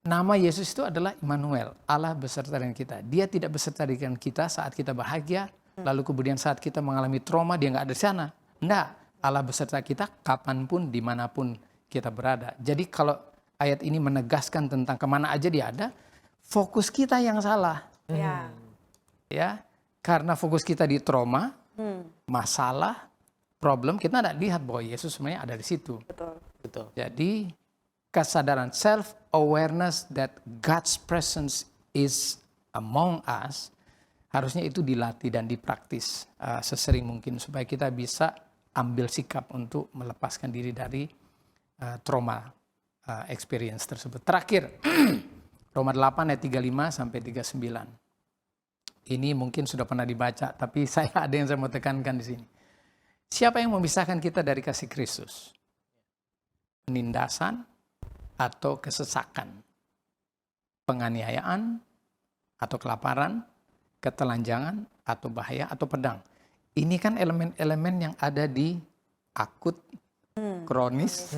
Nama Yesus itu adalah Immanuel, Allah beserta dengan kita. Dia tidak beserta dengan kita saat kita bahagia, lalu kemudian saat kita mengalami trauma, dia nggak ada di sana. Enggak, Allah beserta kita kapanpun, dimanapun kita berada. Jadi kalau ayat ini menegaskan tentang kemana aja dia ada, fokus kita yang salah. Ya. Ya, karena fokus kita di trauma, masalah, problem, kita tidak lihat bahwa Yesus sebenarnya ada di situ. Betul. Betul. Jadi kesadaran self-awareness that God's presence is among us, harusnya itu dilatih dan dipraktis sesering mungkin supaya kita bisa ambil sikap untuk melepaskan diri dari trauma experience tersebut. Terakhir, Roma 8 ayat 35 sampai 39. Ini mungkin sudah pernah dibaca, tapi ada yang saya mau tekankan di sini. Siapa yang memisahkan kita dari kasih Kristus? Penindasan atau kesesakan, penganiayaan atau kelaparan, ketelanjangan atau bahaya atau pedang. Ini kan elemen-elemen yang ada di akut, kronis,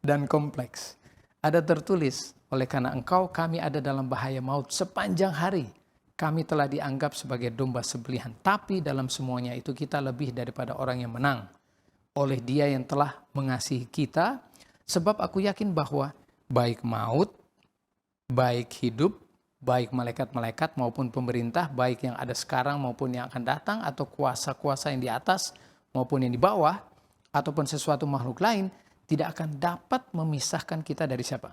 dan kompleks. Ada tertulis, oleh karena engkau kami ada dalam bahaya maut sepanjang hari. Kami telah dianggap sebagai domba sembelihan. Tapi dalam semuanya itu kita lebih daripada orang yang menang. Oleh Dia yang telah mengasihi kita. Sebab aku yakin bahwa baik maut, baik hidup, baik malaikat-malaikat maupun pemerintah, baik yang ada sekarang maupun yang akan datang, atau kuasa-kuasa yang di atas maupun yang di bawah, ataupun sesuatu makhluk lain, tidak akan dapat memisahkan kita dari siapa?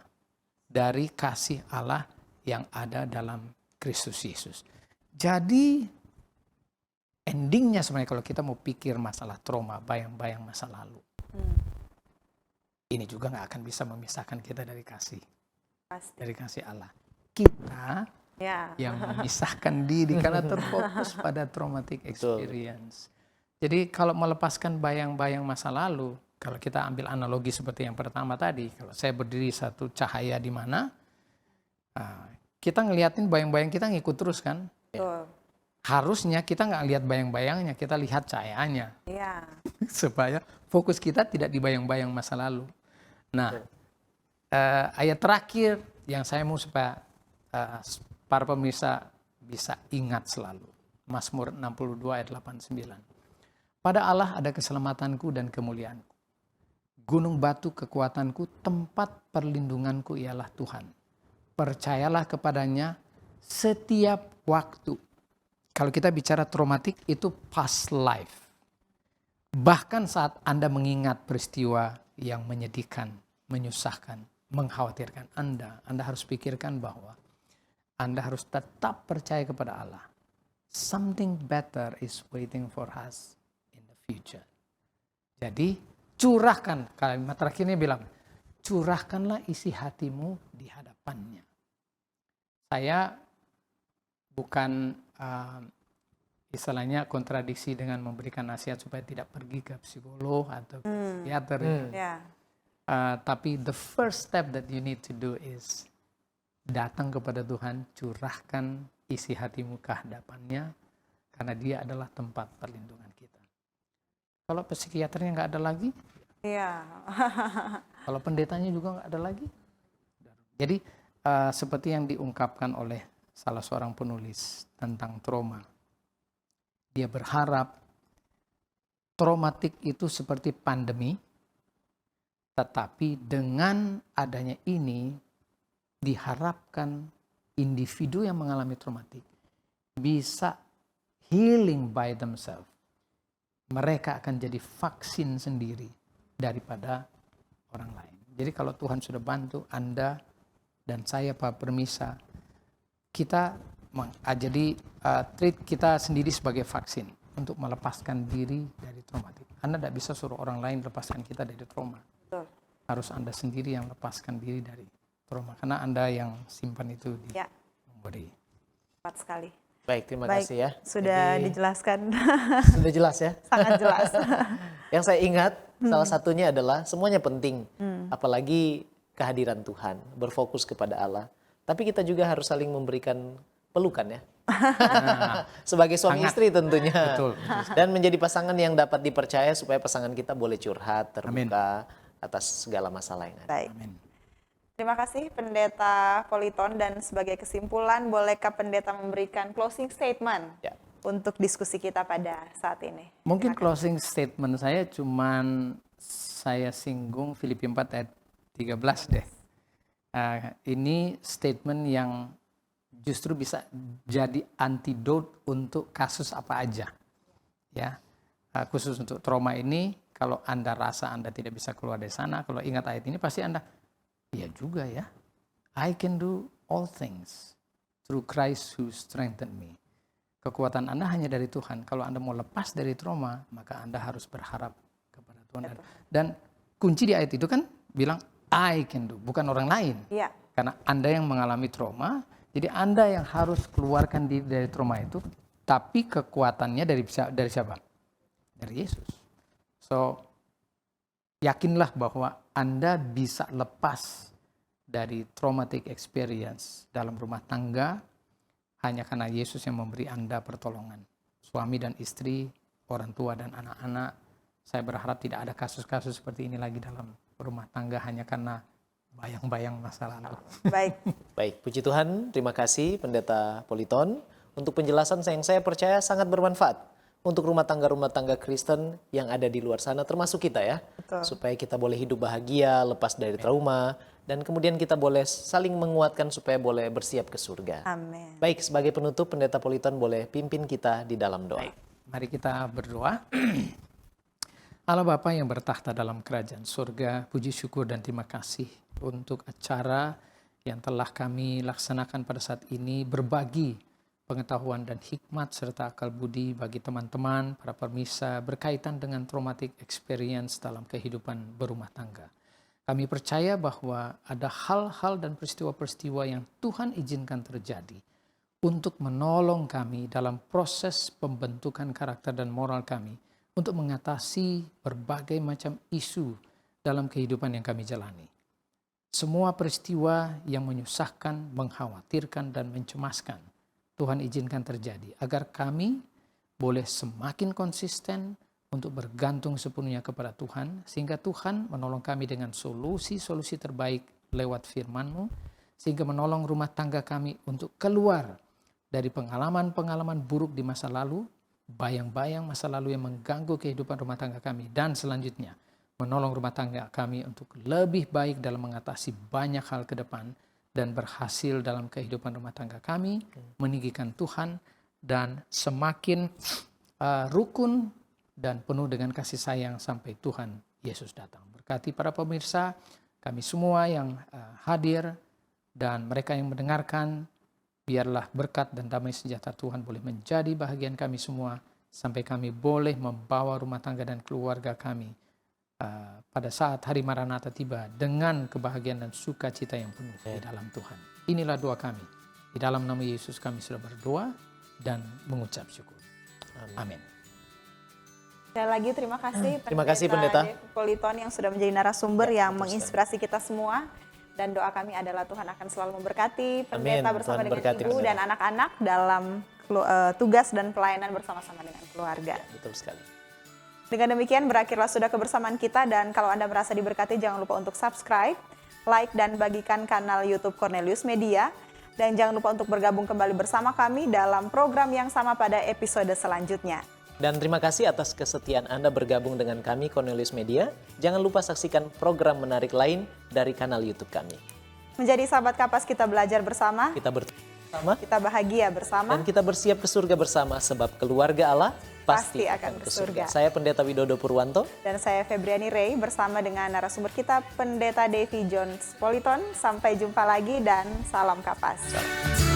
Dari kasih Allah yang ada dalam Kristus Yesus. Jadi endingnya sebenarnya kalau kita mau pikir masalah trauma, bayang-bayang masa lalu, ini juga nggak akan bisa memisahkan kita dari kasih. Pasti. Dari kasih Allah. Kita Ya. yang memisahkan diri karena terfokus pada traumatic experience. Jadi kalau melepaskan bayang-bayang masa lalu, kalau kita ambil analogi seperti yang pertama tadi, kalau saya berdiri satu cahaya di mana, kita ngeliatin bayang-bayang kita ngikut terus kan. Betul. Harusnya kita nggak lihat bayang-bayangnya, kita lihat cahayanya. Iya. Supaya fokus kita tidak di bayang-bayang masa lalu. Nah, ayat terakhir yang saya mau supaya para pemirsa bisa ingat selalu. Mazmur 62 ayat 89. Pada Allah ada keselamatanku dan kemuliaanku. Gunung batu kekuatanku, tempat perlindunganku ialah Tuhan. Percayalah kepadanya setiap waktu. Kalau kita bicara traumatik itu past life. Bahkan saat Anda mengingat peristiwa yang menyedihkan, menyusahkan, mengkhawatirkan Anda harus pikirkan bahwa Anda harus tetap percaya kepada Allah. Something better is waiting for us in the future. Jadi curahkan, kalimat terakhirnya bilang, curahkanlah isi hatimu di hadapannya. Saya bukan istilahnya kontradiksi dengan memberikan nasihat supaya tidak pergi ke psikolog atau ke psikiater. Ya. Tapi the first step that you need to do is datang kepada Tuhan, curahkan isi hatimu ke hadapannya, karena Dia adalah tempat perlindungan kita. Kalau psikiaternya nggak ada lagi, Iya. kalau pendetanya juga nggak ada lagi. Jadi seperti yang diungkapkan oleh salah seorang penulis tentang trauma. Dia berharap traumatik itu seperti pandemi, tetapi dengan adanya ini diharapkan individu yang mengalami traumatik bisa healing by themselves. Mereka akan jadi vaksin sendiri daripada orang lain. Jadi kalau Tuhan sudah bantu Anda dan saya Pak Permisa, kita jadi treat kita sendiri sebagai vaksin untuk melepaskan diri dari traumatik. Anda tidak bisa suruh orang lain lepaskan kita dari trauma. Betul. Harus Anda sendiri yang lepaskan diri dari trauma. Karena Anda yang simpan itu di Ya. memori. Tepat sekali. Baik, terima Baik, kasih ya. sudah Jadi, dijelaskan. sudah jelas ya. Sangat jelas. Yang saya ingat salah satunya adalah semuanya penting. Apalagi kehadiran Tuhan, berfokus kepada Allah. Tapi kita juga harus saling memberikan pelukan ya. Sebagai suami Hangat. istri tentunya. Betul. Dan menjadi pasangan yang dapat dipercaya supaya pasangan kita boleh curhat, terbuka atas segala masalah yang ada. Baik. Amin. Terima kasih Pendeta Politon, dan sebagai kesimpulan bolehkah Pendeta memberikan closing statement Ya. untuk diskusi kita pada saat ini? Mungkin closing statement saya cuman saya singgung Filipi 4 ayat 13 deh. Ini statement yang justru bisa jadi antidote untuk kasus apa aja. Ya, khusus untuk trauma ini, kalau Anda rasa Anda tidak bisa keluar dari sana, kalau ingat ayat ini pasti Anda, iya juga ya, I can do all things through Christ who strengthened me. Kekuatan Anda hanya dari Tuhan. Kalau Anda mau lepas dari trauma, maka Anda harus berharap kepada Tuhan. Dan kunci di ayat itu kan bilang, I can do, bukan orang lain. Iya. Karena Anda yang mengalami trauma, jadi Anda yang harus keluarkan diri dari trauma itu, tapi kekuatannya dari siapa? Dari Yesus. So, yakinlah bahwa Anda bisa lepas dari traumatic experience dalam rumah tangga hanya karena Yesus yang memberi Anda pertolongan. Suami dan istri, orang tua dan anak-anak, saya berharap tidak ada kasus-kasus seperti ini lagi dalam rumah tangga hanya karena bayang-bayang masa lalu. Baik. Baik, puji Tuhan. Terima kasih Pendeta Politon untuk penjelasan yang saya percaya sangat bermanfaat untuk rumah tangga Kristen yang ada di luar sana, termasuk kita ya. Betul. Supaya kita boleh hidup bahagia, lepas dari trauma, dan kemudian kita boleh saling menguatkan supaya boleh bersiap ke surga. Amin. Baik, sebagai penutup Pendeta Politon boleh pimpin kita di dalam doa. Mari kita berdoa. Allah Bapa yang bertahta dalam kerajaan surga, puji syukur dan terima kasih untuk acara yang telah kami laksanakan pada saat ini, berbagi pengetahuan dan hikmat serta akal budi bagi teman-teman, para pemirsa berkaitan dengan traumatic experience dalam kehidupan berumah tangga. Kami percaya bahwa ada hal-hal dan peristiwa-peristiwa yang Tuhan izinkan terjadi untuk menolong kami dalam proses pembentukan karakter dan moral kami untuk mengatasi berbagai macam isu dalam kehidupan yang kami jalani. Semua peristiwa yang menyusahkan, mengkhawatirkan, dan mencemaskan, Tuhan izinkan terjadi agar kami boleh semakin konsisten untuk bergantung sepenuhnya kepada Tuhan, sehingga Tuhan menolong kami dengan solusi-solusi terbaik lewat firman-Mu, sehingga menolong rumah tangga kami untuk keluar dari pengalaman-pengalaman buruk di masa lalu, bayang-bayang masa lalu yang mengganggu kehidupan rumah tangga kami, dan selanjutnya menolong rumah tangga kami untuk lebih baik dalam mengatasi banyak hal ke depan dan berhasil dalam kehidupan rumah tangga kami, meninggikan Tuhan, dan semakin rukun dan penuh dengan kasih sayang sampai Tuhan Yesus datang. Berkati para pemirsa, kami semua yang hadir, dan mereka yang mendengarkan, biarlah berkat dan damai sejahtera Tuhan boleh menjadi bahagian kami semua, sampai kami boleh membawa rumah tangga dan keluarga kami pada saat hari Maranatha tiba dengan kebahagiaan dan sukacita yang penuh di dalam Tuhan. Inilah doa kami. Di dalam nama Yesus kami sudah berdoa dan mengucap syukur. Amin. Sekali lagi terima kasih Terima kasih, Pendeta Politon yang sudah menjadi narasumber yang menginspirasi kita semua. Dan doa kami adalah Tuhan akan selalu memberkati Pendeta bersama Tuhan dengan berkati, ibu dan anak-anak dalam tugas dan pelayanan bersama-sama dengan keluarga. Betul sekali. Dengan demikian berakhirlah sudah kebersamaan kita, dan kalau Anda merasa diberkati jangan lupa untuk subscribe, like, dan bagikan kanal YouTube Cornelius Media. Dan jangan lupa untuk bergabung kembali bersama kami dalam program yang sama pada episode selanjutnya. Dan terima kasih atas kesetiaan Anda bergabung dengan kami Cornelius Media. Jangan lupa saksikan program menarik lain dari kanal YouTube kami. Menjadi sahabat Kapas, kita belajar bersama, Kita bersama kita bahagia bersama, dan kita bersiap ke surga bersama, sebab keluarga Allah pasti akan ke surga. Saya Pendeta Widodo Purwanto. Dan saya Febriani Ray bersama dengan narasumber kita Pendeta Davy John Politon. Sampai jumpa lagi dan salam Kapas. Salam.